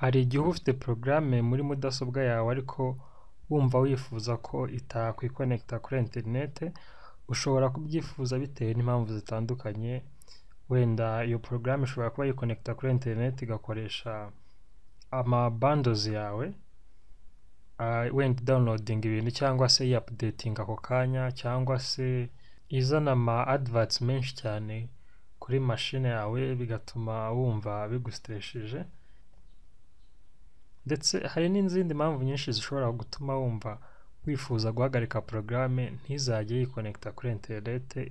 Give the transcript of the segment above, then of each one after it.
Hari igihe uba ufite porogaramu muri mudasobwa yawe ariko wumva wifuza ko itakwikonekita kuri interineti, ushobora kubyifuza bitewe n'impamvu zitandukanye. Wenda iyo porogaramu ishobora kuba yikonekita kuri interineti igakoresha amabandozi yawe, wenda idawunilodinga ibintu cyangwa se yiyapudetinga ako kanya, cyangwa se izana ama adivatsi menshi cyane kuri mashine yawe bigatuma wumva bigusitresheje. Ndetse hari n'izindi mpamvu nyinshi zishobora gutuma wumva wifuza guhagarika porogaramu ntizajye yikonekita kuri interineti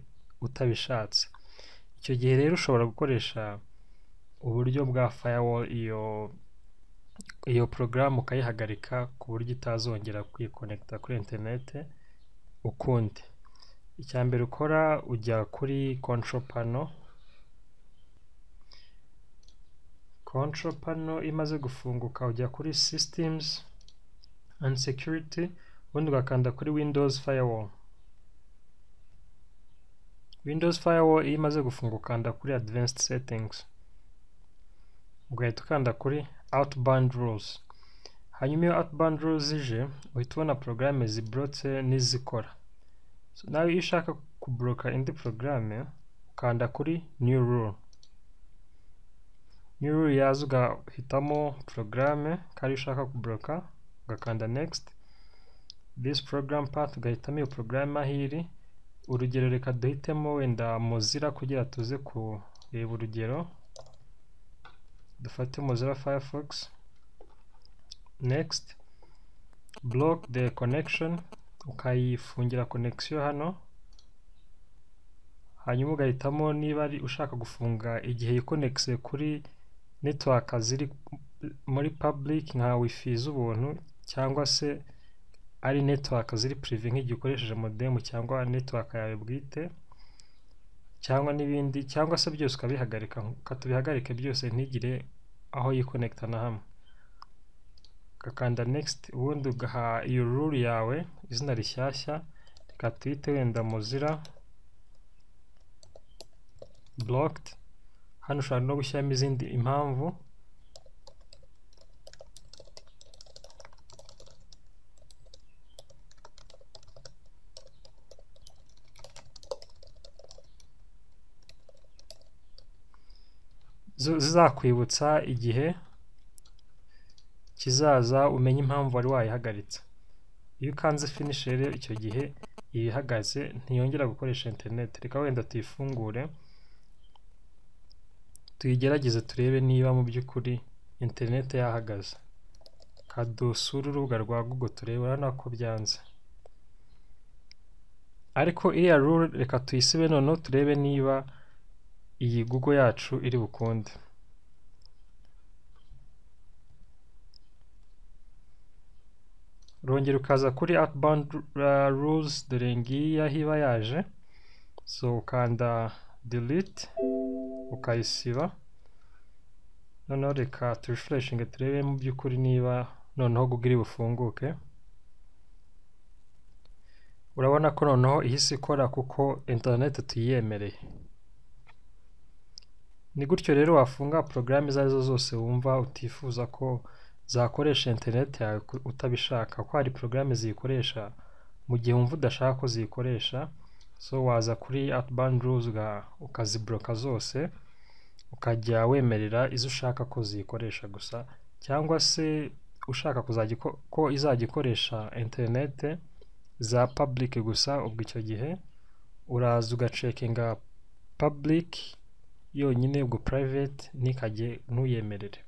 utabishatse. Icyo gihe rero ushobora gukoresha uburyo bwa firewall iyo porogaramu ukayihagarika ku buryo itazongera kwikonekita kuri interineti ukundi. Icya mbere ukora ujya kuri control panel imaze gufunguka ujya kuri systems and security, ubundi ugakanda kuri Windows firewall. Windows firewall iyo imaze gufunguka ukanda kuri advanced settings, ugahita ukanda kuri outbound rules. Hanyuma iyo outbound rules ije uhita ubona porogaramu ziburotse n'izikora. Nawe iyo ushaka kubloka indi porogaramu ukanda kuri new rule. New rule yaza ugahitamo porogaramu kandi ushaka kubloka, ugakanda next. This program path ugahitamo iyo porogaramu aho iri. Urugero reka duhitemo wenda Mozilla kugira tuze kureba urugero. Dufate Mozilla Firefox. Next, block the connection, ukayifungira connection hano. Hanyuma ugahitamo niba ari ushaka gufunga igihe yikonekise kuri network ziri muri public nka wifi z'ubuntu, cyangwa se ari network ziri prive nk'igihe ukoresheje modem cyangwa network yawe bwite, cyangwa n'ibindi, cyangwa se byose ukabihagarika. Tubihagarike byose ntigire aho yikonekita na hamwe. Ugakanda next, ubundi ugaha iyo rule yawe izina rishyashya. Reka tuyite wenda Mozilla blocked. Hano ushobora no gushyiramo izindi impamvu. Zizakwibutsa igihe kizaza umenye impamvu wari wayihagaritse. Iyo ukanze finish rero icyo gihe ibihagaze ntiyongera gukoresha interineti. Reka wenda tuyifungure tuyigerageze turebe niba mu by'ukuri interineti yahagaze. Kadusura urubuga rwa Google turebe, urabona ko byanze. Ariko iriya rule reka tuyisibe noneho turebe niba iyi Google yacu iri bukunde. Urongera ukaza kuri outbound rules, dore ngiyi aho iba yaje. So ukanda delete ukayisiba. Noneho reka turefreshinge turebe mu by'ukuri niba noneho Google iri bufunguke. Urabona ko noneho ihise ikora kuko interineti tuyiyemereye. Ni gutyo rero wafunga porogaramu izo arizo zose wumva utifuza ko zakoresha interineti yawe utabishaka, ko hari porogaramu ziyikoresha mu gihe wumva udashaka ko ziyikoresha. So waza kuri outbound rules ukazibloka zose, ukajya wemerera izo ushaka ko ziyikoresha gusa, cyangwa se ushaka ko izajya ikoresha interineti za public gusa. Ubwo icyo gihe uraza ugacekinga public yonyine, ubwo private ntuyemerere.